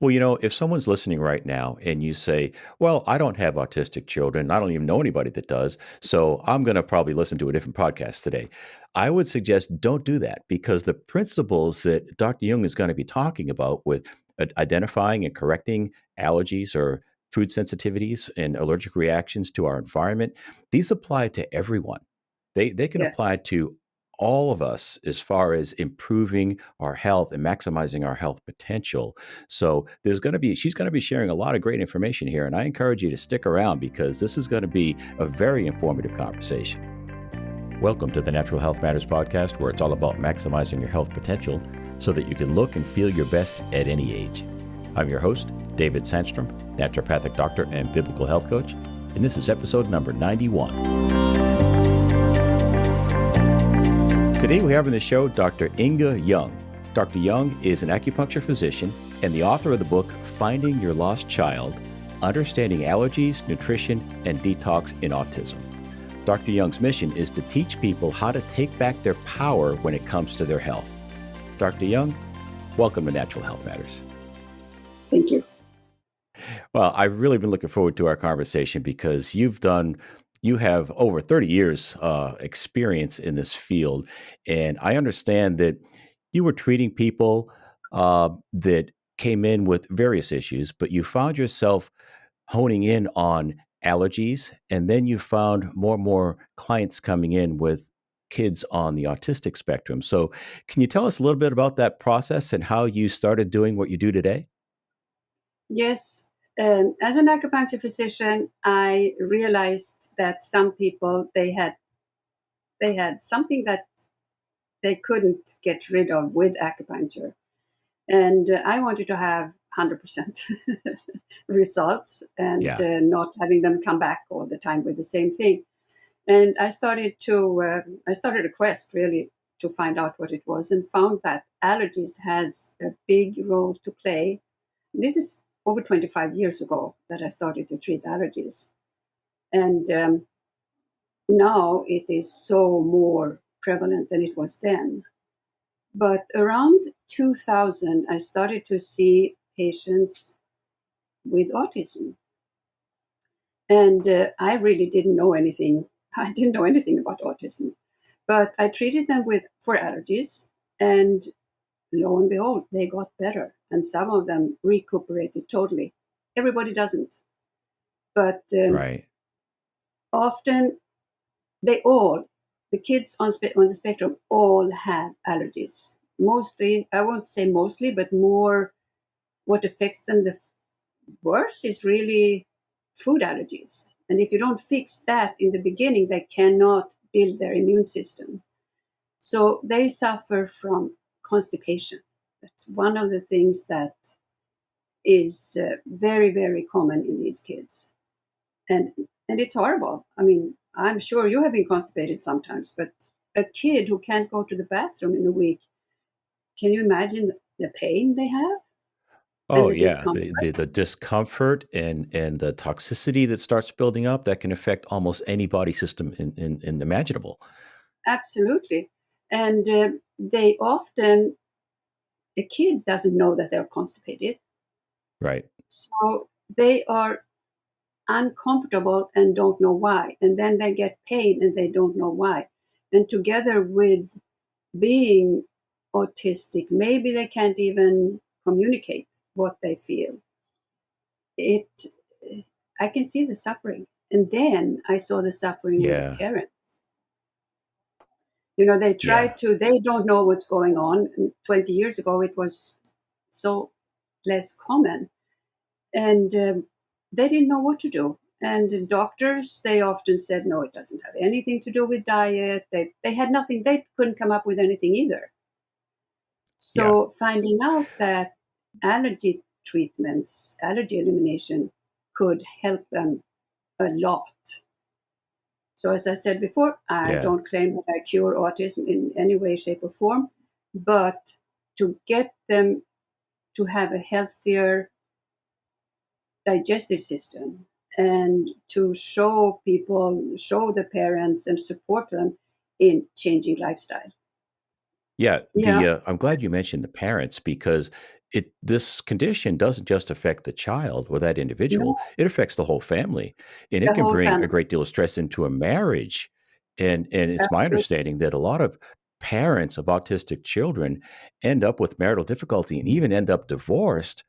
Well, if someone's listening right now and you say, well, I don't have autistic children, I don't even know anybody that does, so I'm going to probably listen to a different podcast today. I would suggest don't do that because the principles that Dr. Jung is going to be talking about with identifying and correcting allergies or food sensitivities and allergic reactions to our environment, these apply to everyone. They can Yes. apply to all of us as far as improving our health and maximizing our health potential. So she's going to be sharing a lot of great information here. And I encourage you to stick around because this is going to be a very informative conversation. Welcome to the Natural Health Matters podcast, where it's all about maximizing your health potential so that you can look and feel your best at any age. I'm your host, David Sandstrom, naturopathic doctor and biblical health coach. And this is episode number 91. Today we have on the show Dr. Ynge Ljung. Dr. Ljung is an acupuncture physician and the author of the book, Finding Your Lost Child, Understanding Allergies, Nutrition, and Detox in Autism. Dr. Ljung's mission is to teach people how to take back their power when it comes to their health. Dr. Ljung, welcome to Natural Health Matters. Thank you. Well, I've really been looking forward to our conversation because you have over 30 years experience in this field. And I understand that you were treating people that came in with various issues, but you found yourself honing in on allergies. And then you found more and more clients coming in with kids on the autistic spectrum. So can you tell us a little bit about that process and how you started doing what you do today? Yes. As an acupuncture physician, I realized that some people they had something that they couldn't get rid of with acupuncture, and I wanted to have 100% results and Yeah. not having them come back all the time with the same thing. And I started a quest really to find out what it was, and found that allergies has a big role to play. This is over 25 years ago that I started to treat allergies. And now it is so more prevalent than it was then. But around 2000, I started to see patients with autism. And I really didn't know anything. I didn't know anything about autism. But I treated them for allergies. And lo and behold, they got better. And some of them recuperated totally. Everybody doesn't. But Right. often they all, the kids on the spectrum, all have allergies. Mostly, I won't say mostly, but more what affects them the worst is really food allergies. And if you don't fix that in the beginning, they cannot build their immune system. So they suffer from constipation. That's one of the things that is very, very common in these kids. and and it's horrible. I mean, I'm sure you have been constipated sometimes, but a kid who can't go to the bathroom in a week, can you imagine the pain they have and Oh the yeah, discomfort? the discomfort and the toxicity that starts building up that can affect almost any body system in imaginable. Absolutely. And they often, the kid doesn't know that they're constipated, Right. so they are uncomfortable and don't know why, and then they get pain and they don't know why. And together with being autistic, maybe they can't even communicate what they feel. It, I can see the suffering. And then I saw the suffering in the Yeah. parents. You know, Yeah. they don't know what's going on. 20 years ago, it was so less common. And they didn't know what to do. And the doctors, they often said, no, it doesn't have anything to do with diet. They had nothing, they couldn't come up with anything either. Yeah. So finding out that allergy treatments, allergy elimination could help them a lot. So as I said before, I Yeah. don't claim that I cure autism in any way, shape, or form, but to get them to have a healthier digestive system and to show people, show the parents and support them in changing lifestyle. Yeah, Yeah, I'm glad you mentioned the parents because this condition doesn't just affect the child or that individual, no, it affects the whole family, and it the can whole bring a family. great deal of stress into a marriage, and it's my Absolutely. understanding that a lot of parents of autistic children end up with marital difficulty and even end up divorced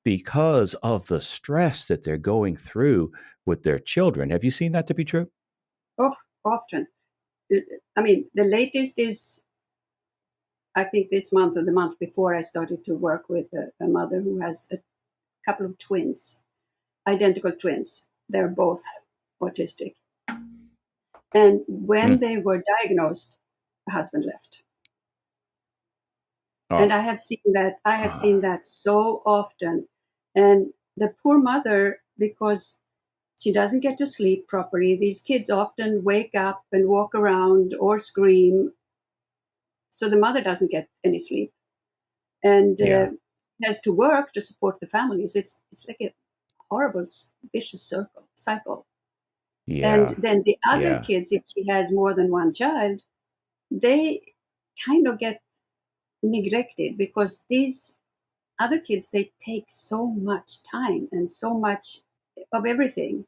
because of the stress that they're going through with their children. Have you seen that to be true? Oh, often. I mean, the latest is, I think this month or the month before, I started to work with a mother who has a couple of twins, identical twins. They're both autistic. And when Mm. they were diagnosed, the husband left. And Oh. I have seen that. I have seen Ah, that so often. And the poor mother, because she doesn't get to sleep properly. These kids often wake up and walk around or scream, so the mother doesn't get any sleep and yeah, has to work to support the family. So it's like a horrible vicious cycle. And yeah, then the other yeah. kids, if she has more than one child, they kind of get neglected because these other kids, they take so much time and so much of everything.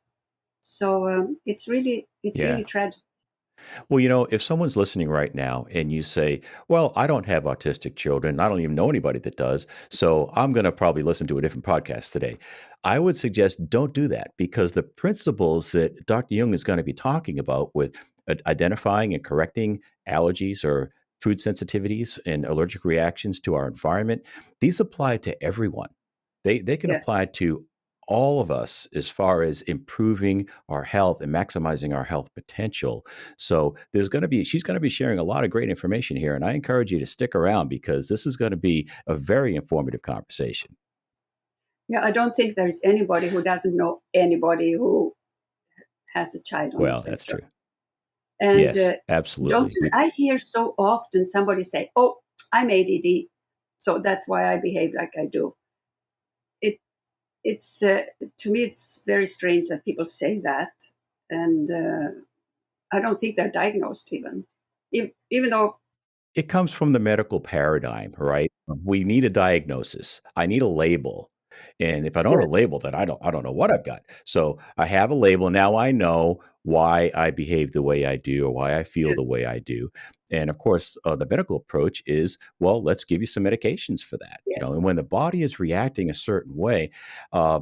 So it's really Yeah. tragic. Well, if someone's listening right now and you say, well, I don't have autistic children, I don't even know anybody that does, so I'm going to probably listen to a different podcast today. I would suggest don't do that because the principles that Dr. Jung is going to be talking about with identifying and correcting allergies or food sensitivities and allergic reactions to our environment, these apply to everyone. They can Yes. apply to all of us as far as improving our health and maximizing our health potential. So she's going to be sharing a lot of great information here. And I encourage you to stick around because this is going to be a very informative conversation. Yeah, I don't think there's anybody who doesn't know anybody who has a child on the Well, that's spectrum. true. And Yes, don't absolutely. I hear so often somebody say, "Oh, I'm ADD, so that's why I behave like I do." It it's To me it's very strange that people say that, and I don't think they're diagnosed even, even though It comes from the medical paradigm, right? We need a diagnosis. I need a label. And if I don't yeah, have a label, then I don't know what I've got. So I have a label. Now I know why I behave the way I do or why I feel yeah, the way I do. And of course, the medical approach is, well, let's give you some medications for that. yes, And when the body is reacting a certain way, uh,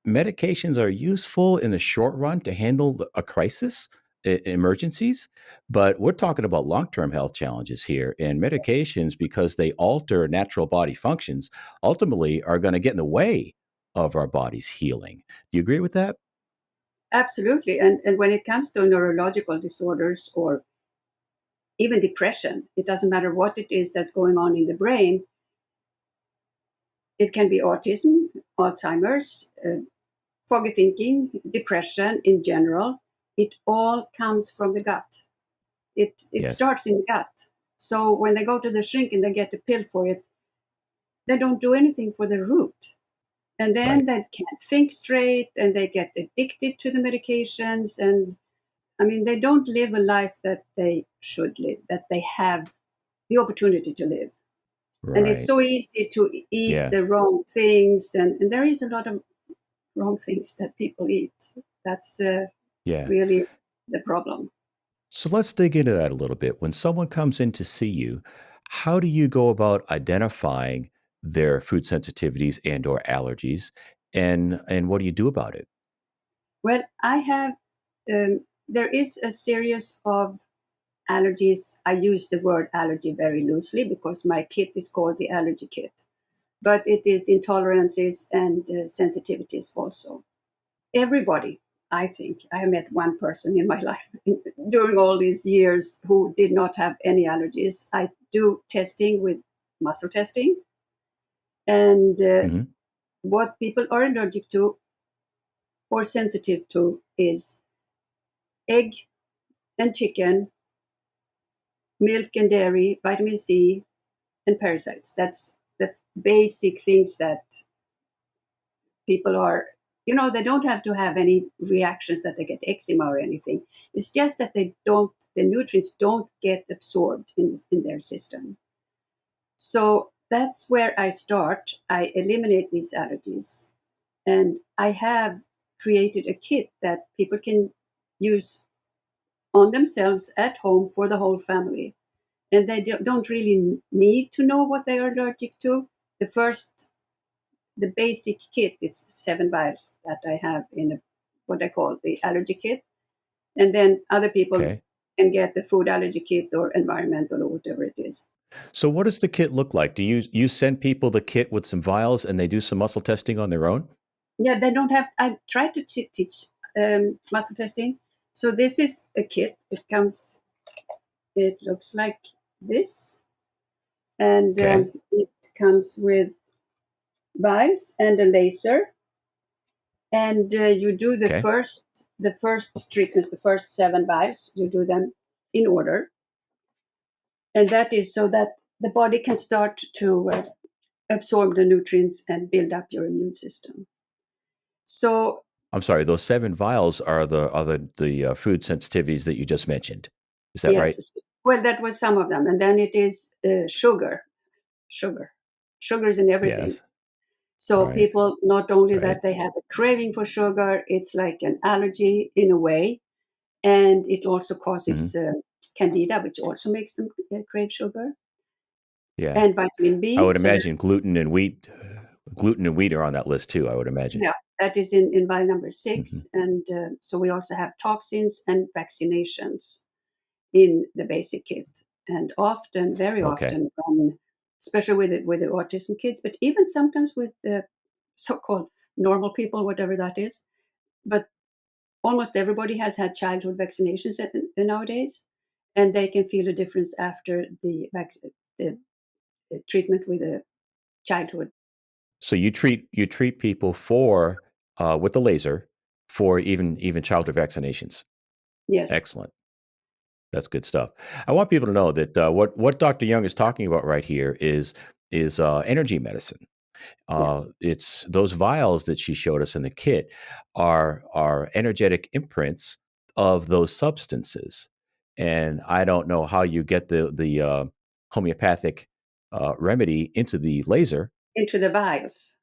medications are useful in the short run to handle a crisis, emergencies, but we're talking about long-term health challenges here. And medications, because they alter natural body functions, ultimately are going to get in the way of our body's healing. Do you agree with that? absolutely. And when it comes to neurological disorders or even depression, it doesn't matter what it is that's going on in the brain. It can be autism, Alzheimer's, foggy thinking, depression in general. It all comes from the gut. It Yes. starts in the gut. So when they go to the shrink and they get a pill for it, they don't do anything for the root. And then Right. they can't think straight and they get addicted to the medications. And I mean, they don't live a life that they should live, that they have the opportunity to live. And it's Right. so easy to eat Yeah. the wrong things. And there is a lot of wrong things that people eat. That's Yeah. really the problem. So let's dig into that a little bit. When someone comes in to see you, how do you go about identifying their food sensitivities and or allergies, and what do you do about it? Well, there is a series of allergies. I use the word allergy very loosely because my kit is called the allergy kit, but it is intolerances and sensitivities also. Everybody, I think, I have met one person in my life during all these years who did not have any allergies. I do testing with muscle testing, and Mhm. what people are allergic to or sensitive to is egg and chicken, milk and dairy, vitamin C, and parasites. That's the basic things that people are, they don't have to have any reactions that they get eczema or anything. It's just that the nutrients don't get absorbed in their system. So that's where I start. I eliminate these allergies, and I have created a kit that people can use on themselves at home for the whole family. And they don't really need to know what they are allergic to. The first, the basic kit, it's 7 vials that I have in what I call the allergy kit. And then other people Okay. can get the food allergy kit or environmental or whatever it is. So what does the kit look like? Do you send people the kit with some vials and they do some muscle testing on their own? Yeah, they don't have. I tried to teach muscle testing. So this is a kit. It comes. It looks like this, and Okay. it comes with vials and a laser. And you do Okay. the first treatments, the first 7 vials. You do them in order, and that is so that the body can start to absorb the nutrients and build up your immune system. So I'm sorry, those 7 vials are the food sensitivities that you just mentioned. Is that right? yes, well, that was some of them, and then it is sugar, sugar, sugar is in everything. Yes. So Right. people, not only Right. that they have a craving for sugar, it's like an allergy in a way, and it also Mhm. causes candida, which also makes them crave sugar, Yeah. and vitamin I B. would So imagine gluten and wheat are on that list too, I would imagine. yeah, that is in vial number Mhm. 6, and so we also have toxins and vaccinations in the basic kit. And often, very Okay. often, when, especially with the autism kids, but even sometimes with the so-called normal people, whatever that is, but almost everybody has had childhood vaccinations nowadays, and they can feel a difference after the, the treatment with the childhood. So you treat people for with the laser for even childhood vaccinations. Yes, Excellent. That's good stuff. I want people to know that what Dr. Young is talking about right here is energy medicine. yes, It's those vials that she showed us in the kit are energetic imprints of those substances, and I don't know how you get the homeopathic remedy into the laser, into the vials.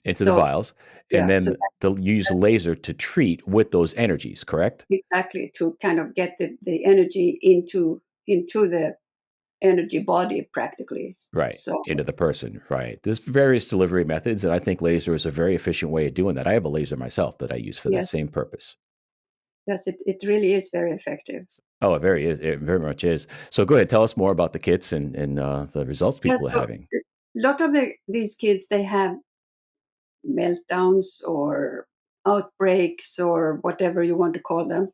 into the So vials, and yeah, so then they'll use a laser to treat with those energies. Correct? exactly, to kind of get the energy into the energy body practically. Right. So Into the person. Right. There's various delivery methods, and I think laser is a very efficient way of doing that. I have a laser myself that I use for that yes, same purpose. yes, it really is very effective. Oh, it very much is. So go ahead, tell us more about the kits and the results Yeah, people are so having. a lot of these kids, they have meltdowns or outbreaks or whatever you want to call them.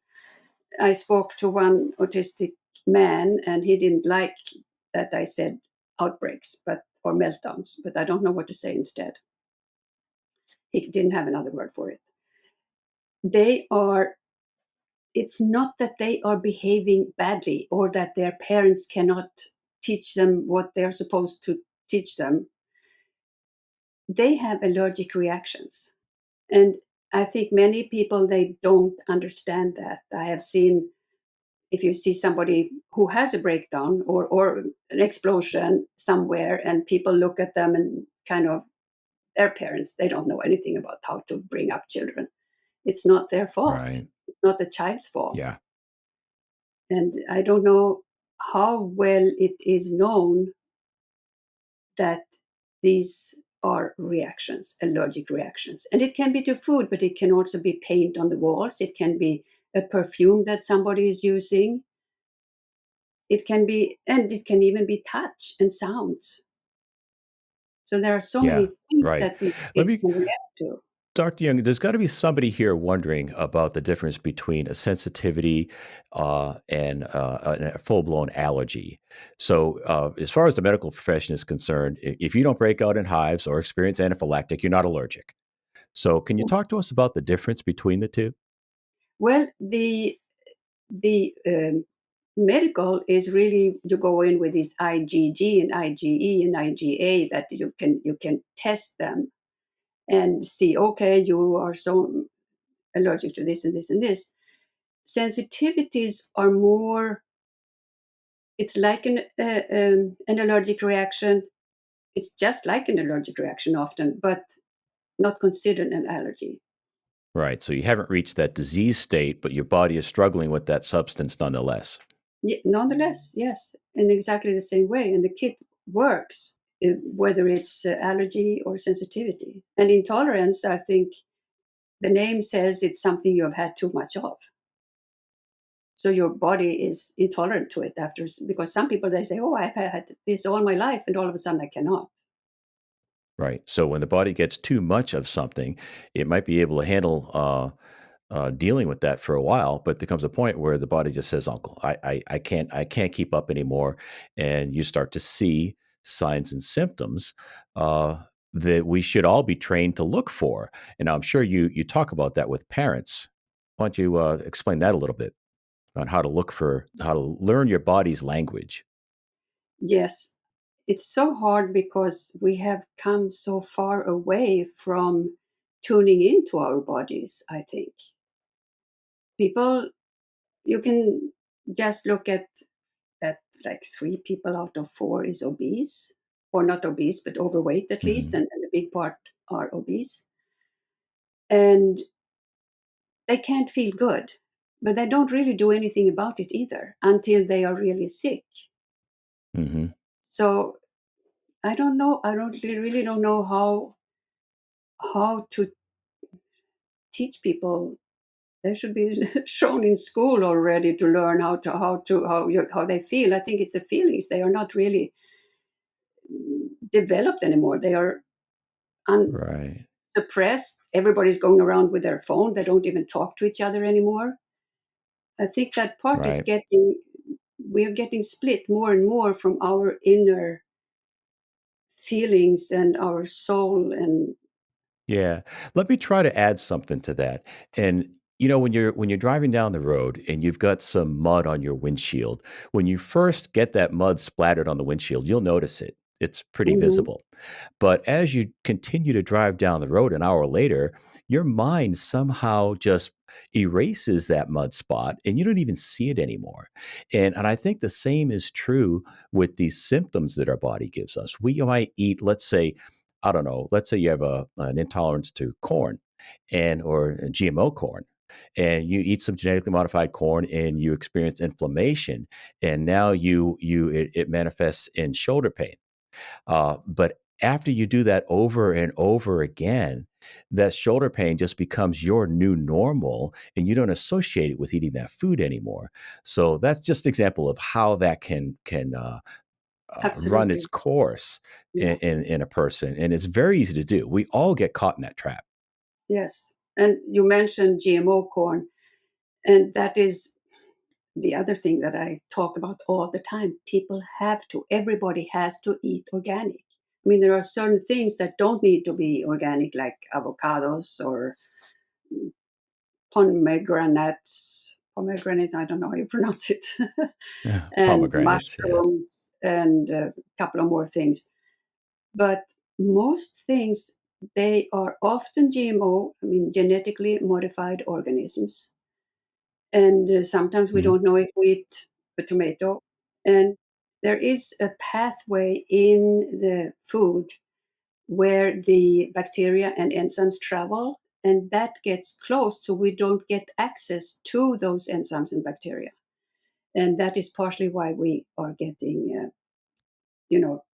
I spoke to one autistic man, and he didn't like that I said outbreaks, but or meltdowns, but I don't know what to say instead. He didn't have another word for it. They are, it's not that they are behaving badly or that their parents cannot teach them what they're supposed to teach them. They have allergic reactions. And I think many people, they don't understand that. I have seen, if you see somebody who has a breakdown or an explosion somewhere, and people look at them and kind of, their parents, they don't know anything about how to bring up children. It's not their fault. Right. It's not the child's fault. Yeah. And I don't know how well it is known that these are reactions, allergic reactions. And it can be to food, but it can also be paint on the walls. It can be a perfume that somebody is using. It can be, and it can even be touch and sounds. So there are so Yeah. many things Right. that these Let kids me can react to. Dr. Young, there's got to be somebody here wondering about the difference between a sensitivity and a full blown allergy. So, as far as the medical profession is concerned, if you don't break out in hives or experience anaphylactic, you're not allergic. So, can you talk to us about the difference between the two? Well, the medical is really, you go in with these IgG and IgE and IgA that you can test them and see, okay, you are so allergic to this and this and this. Sensitivities are more It's like an allergic reaction. It's just like an allergic reaction often, but not considered an allergy. Right. So you haven't reached that disease state, but your body is struggling with that substance nonetheless. Nonetheless, yes, in exactly the same way. And the kit works, whether it's allergy or sensitivity. And intolerance, I think the name says it's something you have had too much of. So your body is intolerant to it after, because some people they say, "Oh, I've had this all my life," and all of a sudden I cannot. Right. So when the body gets too much of something, it might be able to handle dealing with that for a while, but there comes a point where the body just says, "Uncle, I can't keep up anymore," and you start to see signs and symptoms that we should all be trained to look for. And I'm sure you talk about that with parents. Why don't you explain that a little bit on how to learn your body's language? Yes, it's so hard because we have come so far away from tuning into our bodies. I think people, you can just look at like 3 people out of 4 is obese, or not obese, but overweight at least, Hmm. and a big part are obese. And they can't feel good, but they don't really do anything about it either until they are really sick. Hmm. So I don't know. I really don't know how to teach people. They should be shown in school already to learn how they feel. I think it's the feelings. They are not really developed anymore. They are Right. suppressed. Everybody's going around with their phone. They don't even talk to each other anymore. I think that part is Right. getting, we're getting split more and more from our inner feelings and our soul. And Yeah. Let me try to add something to that. And when you're driving down the road and you've got some mud on your windshield, when you first get that mud splattered on the windshield, you'll notice it. It's pretty Mhm, visible. But as you continue to drive down the road an hour later, your mind somehow just erases that mud spot and you don't even see it anymore. And I think the same is true with these symptoms that our body gives us. We might eat, let's say, I don't know, let's say you have an intolerance to corn and or GMO corn, and you eat some genetically modified corn and you experience inflammation, and now it manifests in shoulder pain. But after you do that over and over again, that shoulder pain just becomes your new normal, and you don't associate it with eating that food anymore. So that's just an example of how that can run its absolutely. course Yeah. in a person, and it's very easy to do. We all get caught in that trap. Yes. And you mentioned GMO corn, and that is the other thing that I talk about all the time. People have to, everybody has to eat organic. I mean, there are certain things that don't need to be organic, like avocados or pomegranates, I don't know how you pronounce it, and Pomegranates, yeah. mushrooms, and a couple of more things. But most things, they are often GMO, I mean, genetically modified organisms. And sometimes we Mhm, don't know if we eat a tomato. And there is a pathway in the food where the bacteria and enzymes travel, and that gets closed so we don't get access to those enzymes and bacteria. And that is partially why we are getting,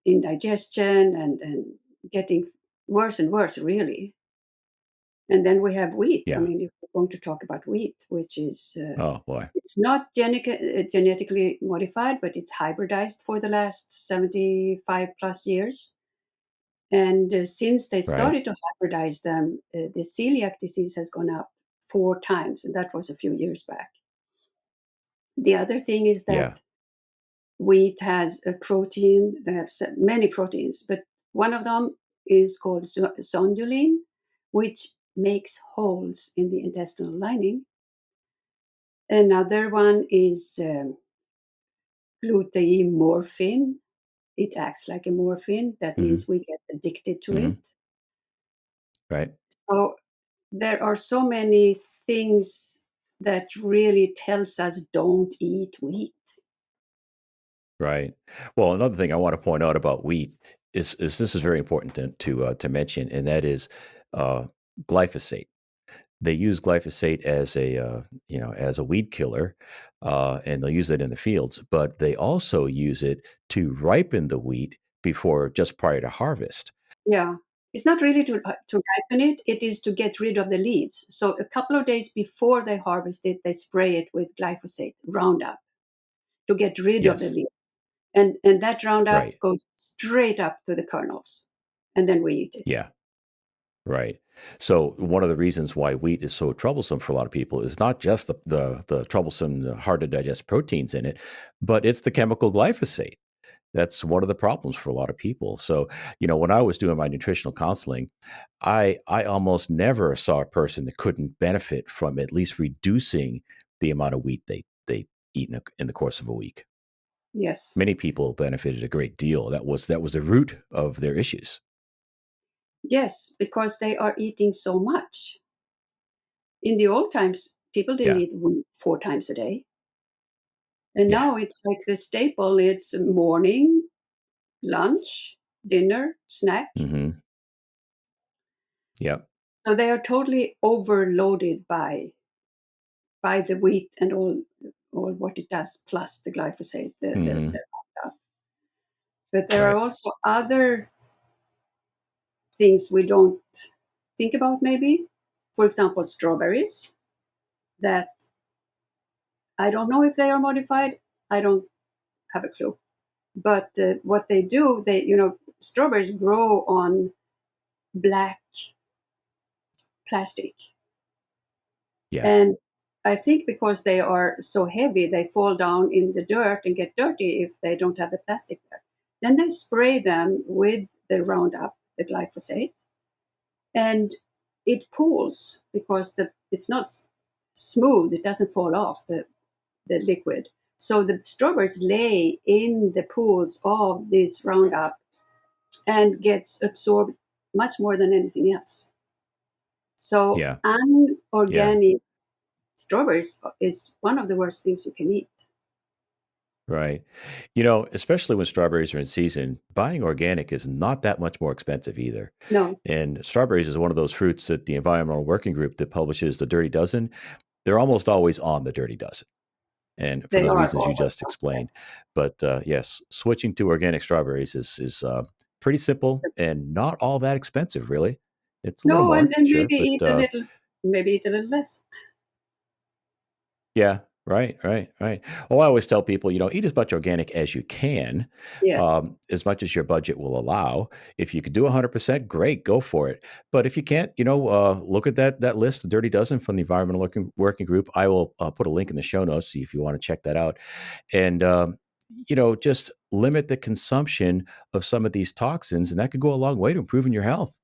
indigestion and getting worse and worse, really. And then we have wheat. I yeah. mean, if we're going to talk about wheat, which is Oh, boy. it's not genetically modified, but it's hybridized for the last 75 plus years. And since they Right. started to hybridize them, the celiac disease has gone up 4 times, and that was a few years back. The other thing is Yeah. that wheat has a protein, they have many proteins, but one of them is called zonulin, which makes holes in the intestinal lining. Another one is gluteimorphin. It acts like a morphine. That Mhm, means we get addicted to mhm. it. Right. So there are so many things that really tells us don't eat wheat. Right. Well, another thing I want to point out about wheat is this is very important to mention, and that is uh, glyphosate. They use glyphosate as a as a weed killer, and they'll use it in the fields. But they also use it to ripen the wheat before just prior to harvest. Yeah. It's not really to ripen it, it is to get rid of the leaves. So a couple of days before they harvest it, they spray it with glyphosate, Roundup, to get rid of the Yes. leaves. And that Roundup Right. goes straight up to the kernels. And then we eat it. Yeah. Right. So one of the reasons why wheat is so troublesome for a lot of people is not just the troublesome, hard to digest proteins in it, but it's the chemical glyphosate. That's one of the problems for a lot of people. So, when I was doing my nutritional counseling, I almost never saw a person that couldn't benefit from at least reducing the amount of wheat they eat in the course of a week. Yes. Many people benefited a great deal. That was the root of their issues. Yes, because they are eating so much. In the old times, people didn't Yeah. eat wheat 4 times a day. And Yeah. now it's like the staple, it's morning, lunch, dinner, snack. Hmm. Yep. So they are totally overloaded by the wheat and all what it does, plus the glyphosate, the Hmm. Roundup. But there are Right. also other things we don't think about, maybe. For example, strawberries, that I don't know if they are modified. I don't have a clue. But what they do, strawberries grow on black plastic. Yeah. And I think because they are so heavy, they fall down in the dirt and get dirty if they don't have the plastic there. Then they spray them with the Roundup, the glyphosate, and it pools because it's not smooth, it doesn't fall off the liquid. So the strawberries lay in the pools of this Roundup and gets absorbed much more than anything else. So Yeah. Yeah. unorganic strawberries is one of the worst things you can eat. Right. Especially when strawberries are in season, buying organic is not that much more expensive either. No, And strawberries is one of those fruits that the Environmental Working Group that publishes the Dirty Dozen, they're almost always on the Dirty Dozen. And for they those are reasons you always just on. explained. Yes. But yes, switching to organic strawberries is pretty simple and not all that expensive, really. It's a little No, and, more, and sure, maybe but eat a little less. yeah, right, right, right. Well, I always tell people, eat as much organic as you can, Yes, as much as your budget will allow. If you could do 100%, great, go for it. But if you can't, look at that list, the Dirty Dozen from the Environmental Working Group. I will put a link in the show notes if you want to check that out. And just limit the consumption of some of these toxins, and that could go a long way to improving your health.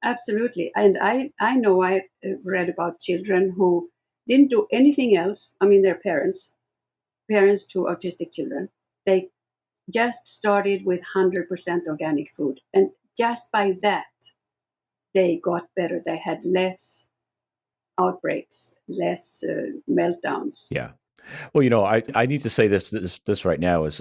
absolutely. And I know I read about children who didn't do anything else. I mean, their parents to autistic children, they just started with 100% organic food. And just by that, they got better. They had less outbreaks, less meltdowns. Yeah. Well, I need to say this right now is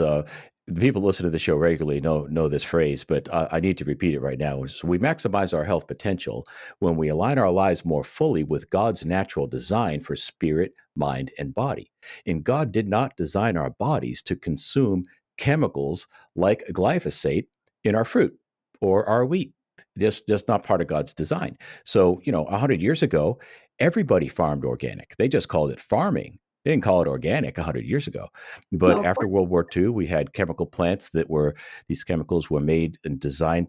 the people who listen to the show regularly know this phrase, but I need to repeat it right now. Is we maximize our health potential when we align our lives more fully with God's natural design for spirit, mind, and body. And God did not design our bodies to consume chemicals like glyphosate in our fruit or our wheat. Just not part of God's design. So, 100 years ago, everybody farmed organic. They just called it farming. They didn't call it organic 100 years ago. No, But of after course. World War II, we had chemical plants these chemicals were made and designed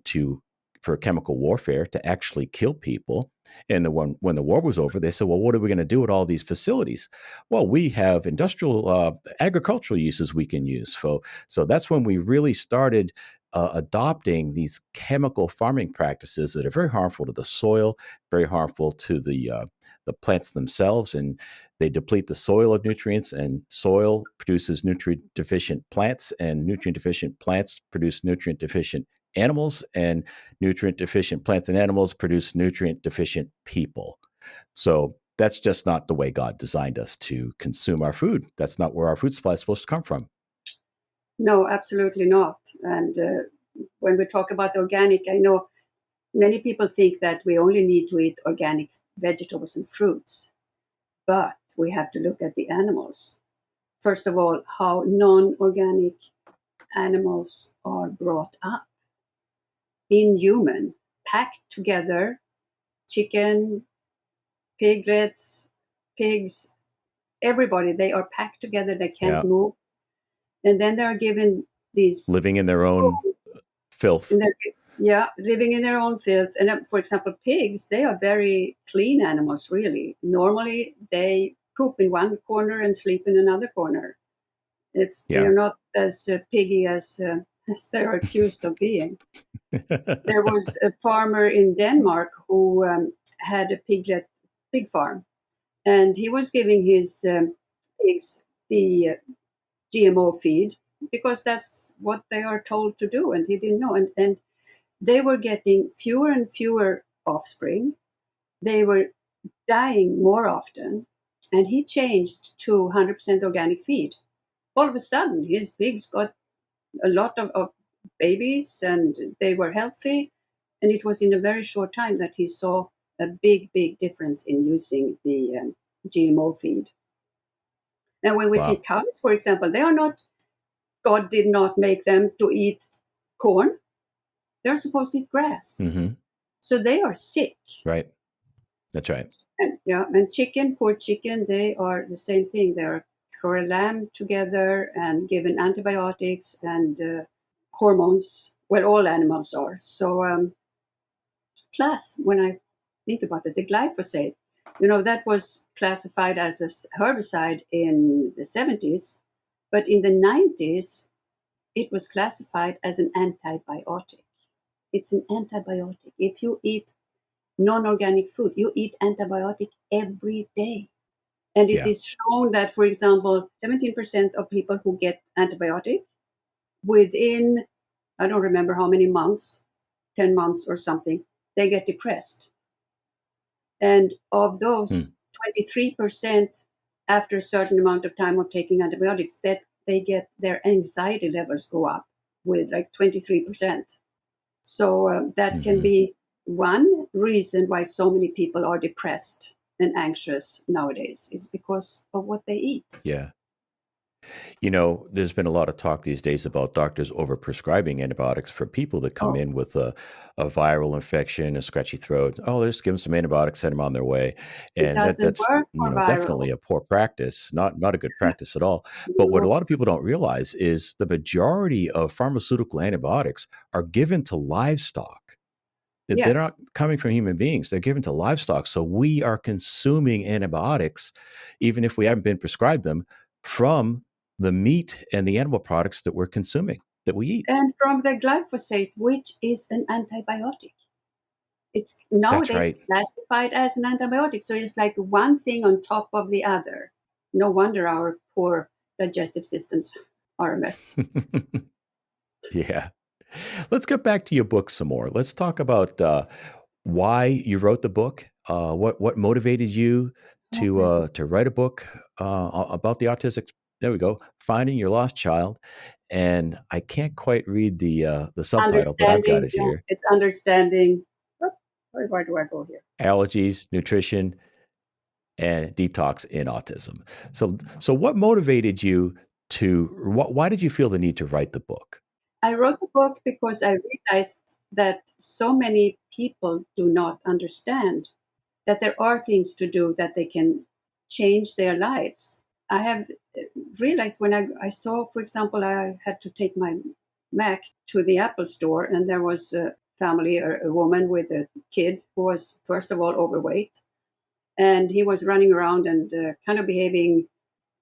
for chemical warfare to actually kill people. And when the war was over, they said, well, what are we going to do with all these facilities? Well, we have industrial, agricultural uses we can use. So that's when we really started adopting these chemical farming practices that are very harmful to the soil, very harmful to the plants themselves, and they deplete the soil of nutrients, and soil produces nutrient deficient plants, and nutrient deficient plants produce nutrient deficient animals, and nutrient deficient plants and animals produce nutrient deficient people. So that's just not the way God designed us to consume our food. That's not where our food supply is supposed to come from. No, absolutely not. And when we talk about organic, I know many people think that we only need to eat organic vegetables and fruits, but we have to look at the animals. First of all, how non organic animals are brought up, inhuman, packed together, chicken, piglets, pigs, everybody, they are packed together, they can't Yeah. move. And then they are given these, Living in their own filth. and yeah, living in their own filth. And for example, pigs, they are very clean animals, really. Normally, they poop in one corner and sleep in another corner. Yeah. They're not as piggy as they're accused of being. There was a farmer in Denmark who had a pig farm, and he was giving his pigs the GMO feed because that's what they are told to do, and he didn't know. And they were getting fewer and fewer offspring. They were dying more often, and he changed to 100% organic feed. All of a sudden, his pigs got a lot of babies and they were healthy. And it was in a very short time that he saw a big, big difference in using the GMO feed. And when we take Wow. cows, for example, they are not, God did not make them to eat corn. They're supposed to eat grass. Hmm. So they are sick. Right. That's right. And yeah, and chicken, poor chicken, they are the same thing. They are lamb together and given antibiotics and hormones. Well, all animals are. So plus, when I think about it, the glyphosate, that was classified as a herbicide in the 70s, but in the 90s, it was classified as an antibiotic. It's an antibiotic. If you eat non-organic food, you eat antibiotic every day. And it Yeah. is shown that, for example, 17% of people who get antibiotic within, I don't remember how many months, 10 months or something, they get depressed. And of those, Hmm. 23% after a certain amount of time of taking antibiotics, that they get their anxiety levels go up with like 23%. So that can Hmm. be one reason why so many people are depressed and anxious nowadays is because of what they eat. Yeah. There's been a lot of talk these days about doctors overprescribing antibiotics for people that come Oh, in with a viral infection, a scratchy throat. Oh, let's give them some antibiotics, send them on their way, it and doesn't that's work for definitely viral. a poor practice, not a good practice at all. But what a No. lot of people don't realize is the majority of pharmaceutical antibiotics are given to livestock. They're Yes. not coming from human beings. They're given to livestock. So we are consuming antibiotics, even if we haven't been prescribed them, from the meat and the animal products that we're consuming, that we eat. And from the glyphosate, which is an antibiotic. It's That's nowadays right. classified as an antibiotic. So it's like one thing on top of the other. No wonder our poor digestive systems are a mess. Yeah. Let's get back to your book some more. Let's talk about why you wrote the book. What motivated you Okay. to write a book about the autistic? There we go. Finding your lost child. And I can't quite read the subtitle, but I've got Understanding, it yeah, here. it's understanding. Oh, where do I go here? Allergies, nutrition, and detox in autism. So what motivated you to? Why did you feel the need to write the book? I wrote the book because I realized that so many people do not understand that there are things to do that they can change their lives. I have realized when I saw, for example, I had to take my Mac to the Apple store, and there was a family, a woman with a kid who was, first of all, overweight. And he was running around and kind of behaving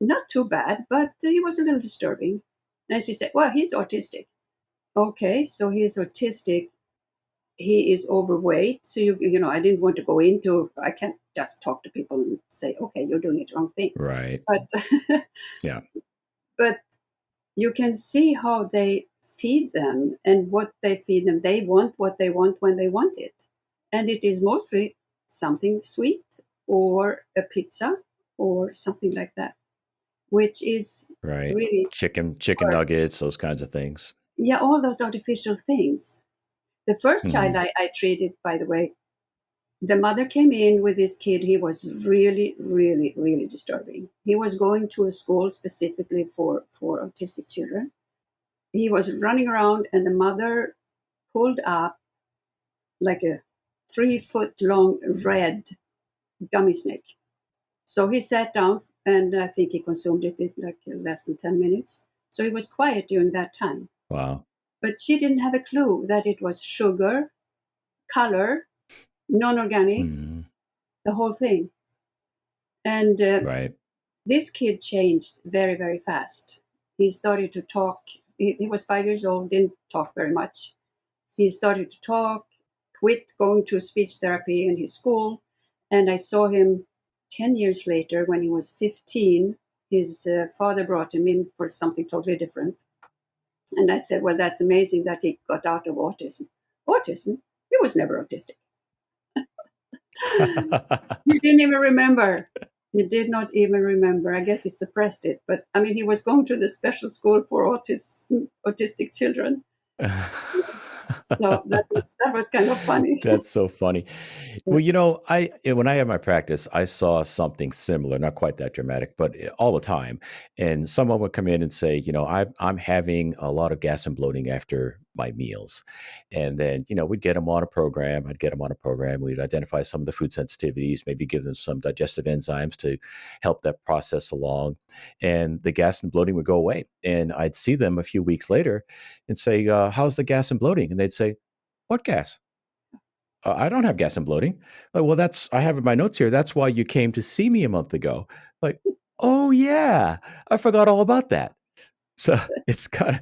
not too bad, but he was a little disturbing. And she said, well, he's autistic. Okay, so he's autistic. He is overweight. So I didn't want to go into. I can't just talk to people and say, okay, you're doing it wrong thing. Right. But Yeah. but you can see how they feed them and what they feed them. They want what they want when they want it, and it is mostly something sweet or a pizza or something like that. which is Right. really Chicken hard. nuggets, those kinds of things. Yeah, all those artificial things. The first child Mhm. I treated, by the way, the mother came in with this kid. He was really, really, really disturbing. He was going to a school specifically for autistic children. He was running around, and the mother pulled up like a 3 foot long red gummy snake. So he sat down, and I think he consumed it in like less than 10 minutes. So he was quiet during that time. Wow. But she didn't have a clue that it was sugar, color, non organic, Mhm. the whole thing. And Right. this kid changed very, very fast. He started to talk. He was 5 years old, didn't talk very much. He started to talk, quit going to speech therapy in his school. And I saw him 10 years later when he was 15. His father brought him in for something totally different. And I said, well, that's amazing that he got out of autism. Autism? He was never autistic. He didn't even remember. He did not even remember. I guess he suppressed it. But I mean, he was going to the special school for autistic children. So that was kind of funny. That's so funny. Well, when I had my practice, I saw something similar, not quite that dramatic, but all the time. And someone would come in and say, I'm having a lot of gas and bloating after my meals. And then, we'd get them on a program. I'd get them on a program. We'd identify some of the food sensitivities, maybe give them some digestive enzymes to help that process along. And the gas and bloating would go away. And I'd see them a few weeks later and say, how's the gas and bloating? And they'd say, what gas? I don't have gas and bloating. Like, well, I have in my notes here. That's why you came to see me a month ago. Like, oh yeah, I forgot all about that. So it's kind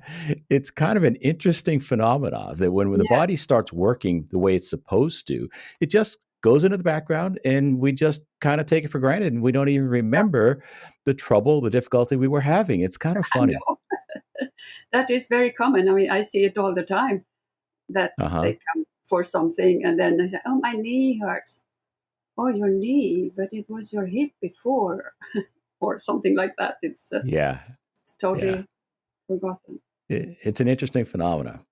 of an interesting phenomena that when the Yeah, body starts working the way it's supposed to, it just goes into the background and we just kind of take it for granted and we don't even remember the trouble, the difficulty we were having. It's kind of I funny. know. That is very common. I mean, I see it all the time that Uh-huh. they come for something and then they say, oh, my knee hurts. Oh, your knee, but it was your hip before, or something like that. Yeah. It's Yeah. totally forgotten. It's an interesting phenomena.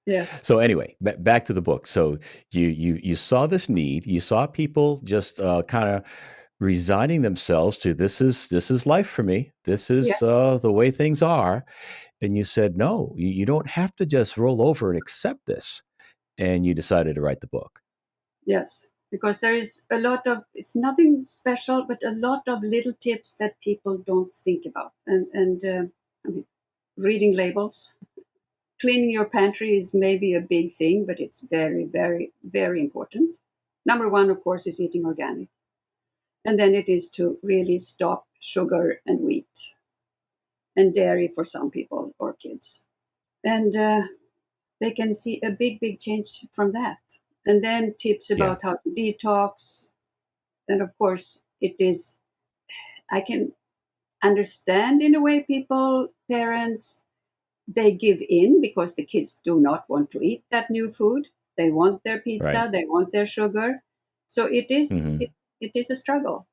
Yes. So anyway, back to the book. So you saw this need. You saw people just kind of resigning themselves to this is life for me. This Yeah. is the way things are. And you said no. You don't have to just roll over and accept this. And you decided to write the book. Yes. Because there is a lot of, it's nothing special, but a lot of little tips that people don't think about. And I mean, reading labels, cleaning your pantry is maybe a big thing, but it's very, very, very important. Number one, of course, is eating organic. And then it is to really stop sugar and wheat and dairy for some people or kids. And they can see a big, big change from that. And then tips Yeah. about how to detox. And of course, it is, I can understand in a way people, parents, they give in because the kids do not want to eat that new food. They want their Right. pizza, they want their sugar. So it is Hmm. it is a struggle.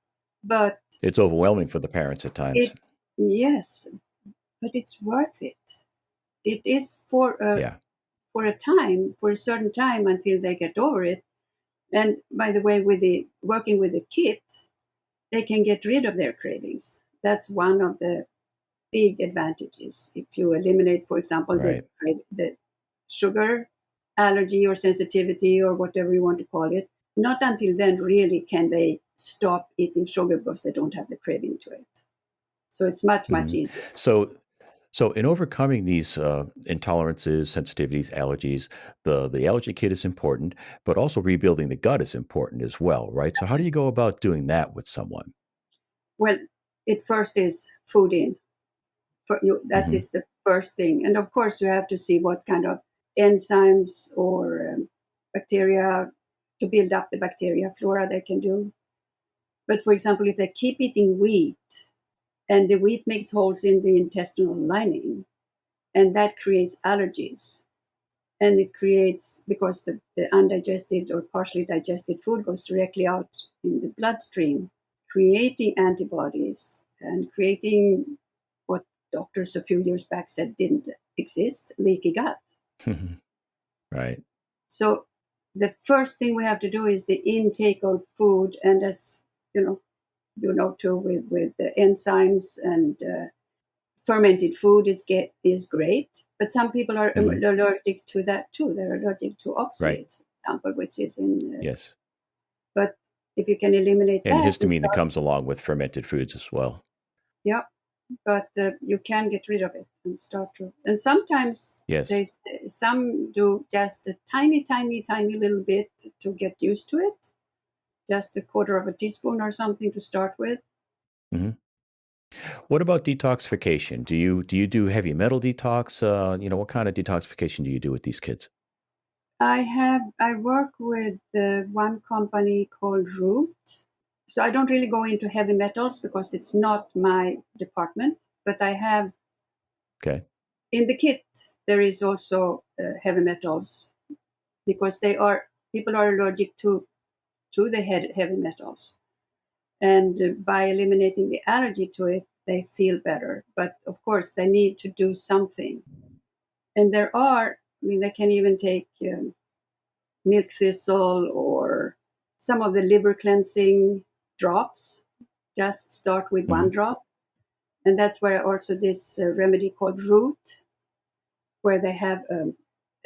But It's overwhelming for the parents at times. it yes, but it's worth it. It is Yeah. for a time, for a certain time until they get over it. And by the way, with the working with the kit, they can get rid of their cravings. That's one of the big advantages. If you eliminate, for example, Right. the sugar allergy or sensitivity or whatever you want to call it, not until then really can they stop eating sugar because they don't have the craving to it. So it's much, much Mhm. easier. So so in overcoming these intolerances, sensitivities, allergies, the allergy kit is important, but also rebuilding the gut is important as well, right? So how do you go about doing that with someone? Well, it first is food in. For you, that Hmm. is the first thing. And of course, you have to see what kind of enzymes or bacteria to build up the bacteria flora they can do. But for example, if they keep eating wheat and the wheat makes holes in the intestinal lining, and that creates allergies. And it creates, because the undigested or partially digested food goes directly out in the bloodstream, creating antibodies and creating doctors a few years back said didn't exist, leaky gut. Right. So the first thing we have to do is the intake of food, and as too, with the enzymes and fermented food is great, but some people are Hmm. allergic to that too. They're allergic to Right. oxalates, for example, which is in. Yes. But if you can eliminate And that, you histamine that start. comes along with fermented foods as well. Yeah, but you can get rid of it and start to. And sometimes Yes. some do just a tiny, tiny, tiny little bit to get used to it, just a quarter of a teaspoon or something to start with. Hmm. What about detoxification? Do you do heavy metal detox? What kind of detoxification do you do with these kids? I work with one company called Root. So I don't really go into heavy metals because it's not my department, but I have Okay. in the kit there is also heavy metals because people are allergic to the heavy metals, and by eliminating the allergy to it, they feel better. But of course, they need to do something, and they can even take milk thistle or some of the liver cleansing drops. Just start with Hmm. one drop. And that's where also this remedy called Root, where they have a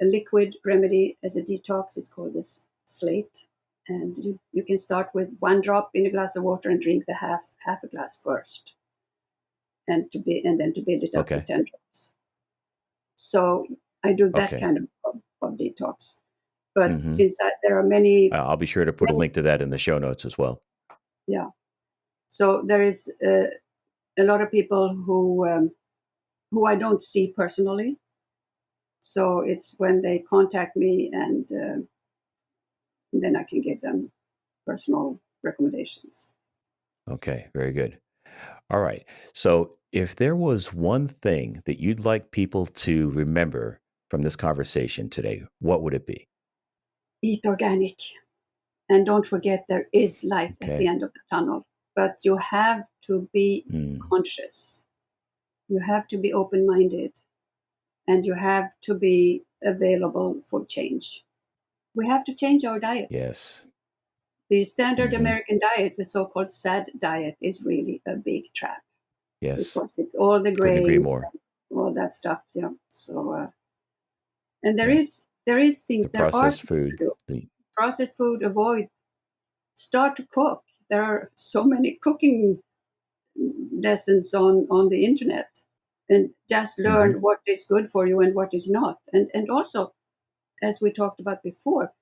liquid remedy as a detox. It's called this slate. And you can start with one drop in a glass of water and drink the half a glass first, and then to build it up to Okay. 10 drops. So I do that Okay. kind of detox. But Hmm. since there are many, I'll be sure to put a many, link to that in the show notes as well. yeah. So there is a lot of people who I don't see personally. So it's when they contact me, and then I can give them personal recommendations. Okay. Very good. All right. So, if there was one thing that you'd like people to remember from this conversation today, what would it be? Eat organic, and don't forget there is light at the Okay. end of the tunnel. But you have to be Mm. conscious. You have to be open-minded, and you have to be available for change. We have to change our diet. Yes. The standard Hmm. American diet, the so-called SAD diet, is really a big trap Yes. because it's all the Couldn't agree grains, more. all that stuff. Yeah. So, and Yeah. there are Processed things to food. do. The Processed food, avoid. Start to cook. There are so many cooking lessons on the internet, and just Hmm. learn what is good for you and what is not. And also, as we talked about before,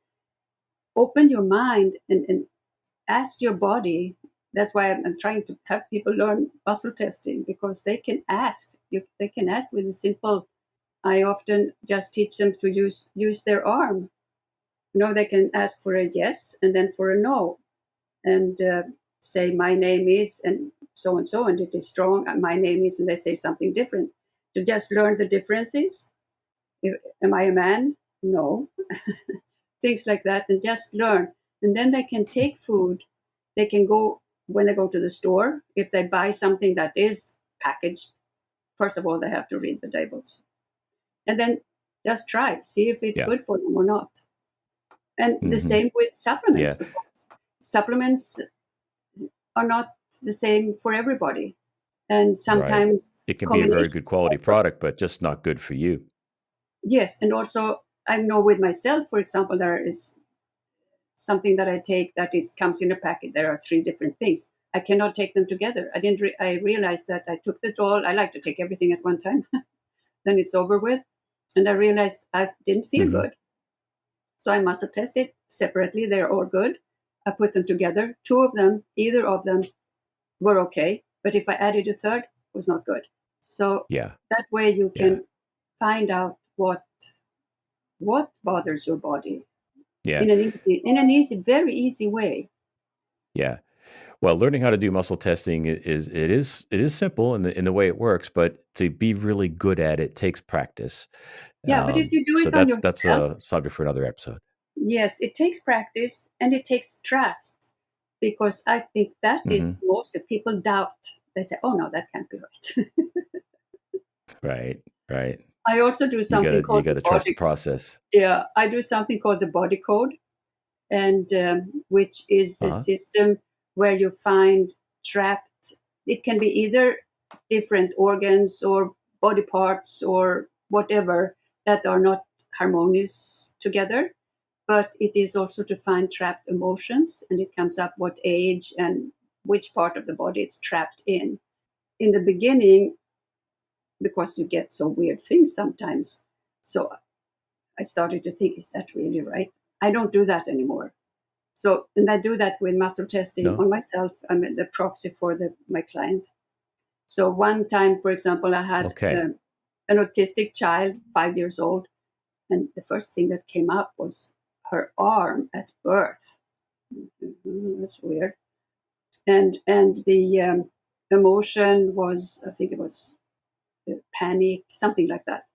open your mind and ask your body. That's why I'm trying to have people learn muscle testing, because they can ask with a simple. I often just teach them to use their arm. They can ask for a yes and then for a no, and say my name is and so, and it is strong. And my name is, and they say something different. To just learn the differences. Am I a man? No. Things like that, and just learn. And then they can take food. They can go when they go to the store. If they buy something that is packaged, first of all, they have to read the labels, and then just try, see if it's Yeah. good for them or not. And the Hmm. same with supplements, Yeah. because supplements are not the same for everybody. And Right. sometimes It can be a very combinations good quality also. product, but just not good for you. Yes, and also I know with myself, for example, there is something that I take that is comes in a packet. There are three different things. I cannot take them together. I didn't. I realized that I took it all. I like to take everything at one time. Then it's over with. And I realized I didn't feel Hmm. good. So I must have tested separately. They're all good. I put them together. Two of them, either of them, were okay. But if I added a third, it was not good. So Yeah. that way you Yeah. can find out what bothers your body Yeah. in an easy, very easy way. Yeah. Well, learning how to do muscle testing is simple in the way it works, but to be really good at it takes practice. Yeah, but if you do So it on that's yourself, a subject for another episode. yes, it takes practice and it takes trust, because I think that is Hmm. most of people doubt. They say, "Oh no, that can't be right." Right. Right. I also do something You called the gotta trust the body. process. Yeah, I do something called the body code, and which is a Uh-huh. system where you find trapped. It can be either different organs or body parts or whatever that are not harmonious together. But it is also to find trapped emotions, and it comes up what age and which part of the body it's trapped in. In the beginning, because you get so weird things sometimes. So I started to think, is that really right? I don't do that anymore. So, and I do that with muscle testing No? on myself. I'm the proxy for my client. So one time, for example, I had Okay. an autistic child, 5 years old, and the first thing that came up was her arm at birth. That's weird. And the emotion was, I think it was panic, something like that.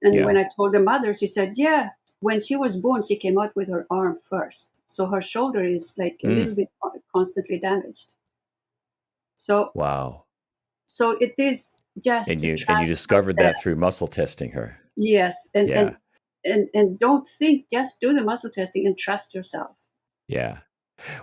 And when Yeah. I told the mother, she said, yeah, when she was born, she came out with her arm first. So her shoulder is like a Mm. little bit constantly damaged. So, Wow. so it is just to And you trust discovered myself. that through muscle testing her. Yes. Yeah. And don't think, just do the muscle testing and trust yourself. Yeah.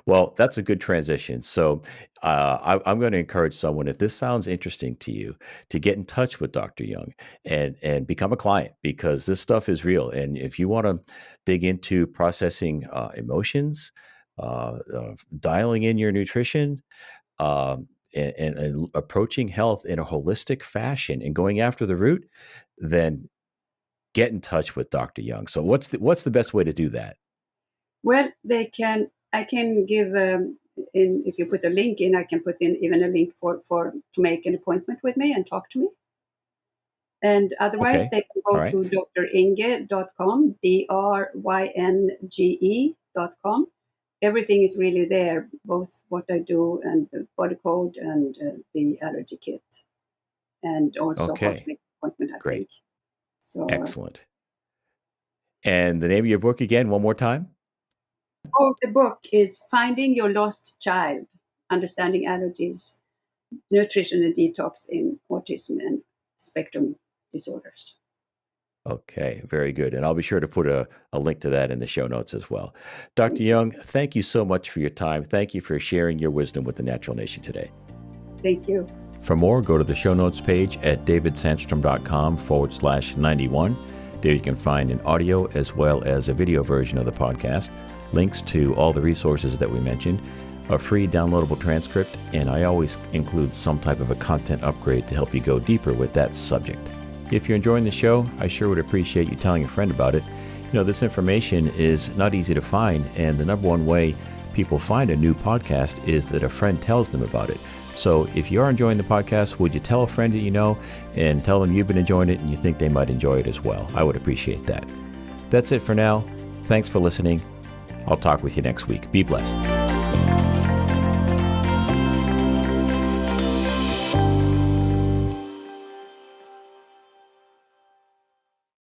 Well, that's a good transition. So, I'm going to encourage someone, if this sounds interesting to you, to get in touch with Dr. Young and become a client, because this stuff is real. And if you want to dig into processing emotions, dialing in your nutrition, and approaching health in a holistic fashion and going after the root, then get in touch with Dr. Young. So, what's the best way to do that? Well, I can give, if you put a link in, I can put in even a link to make an appointment with me and talk to me. And otherwise, Okay. they can All go right. to drynge.com, drynge.com. Everything is really there, both what I do and the body code and the allergy kit, and also how to Okay. make an appointment, I Great. think. So, Excellent. And the name of your book again, one more time? the book is Finding Your Lost Child, Understanding Allergies, Nutrition and Detox in Autism and Spectrum Disorders. Okay, very good. And I'll be sure to put a link to that in the show notes as well. Dr. Thank you. Young, thank you so much for your time. Thank you for sharing your wisdom with the Natural Nation today. Thank you. For more, go to the show notes page at davidsandstrom.com/91. There you can find an audio as well as a video version of the podcast, links to all the resources that we mentioned, a free downloadable transcript, and I always include some type of a content upgrade to help you go deeper with that subject. If you're enjoying the show, I sure would appreciate you telling a friend about it. You know, this information is not easy to find, and the number one way people find a new podcast is that a friend tells them about it. So if you are enjoying the podcast, would you tell a friend that you know and tell them you've been enjoying it and you think they might enjoy it as well? I would appreciate that. That's it for now. Thanks for listening. I'll talk with you next week. Be blessed.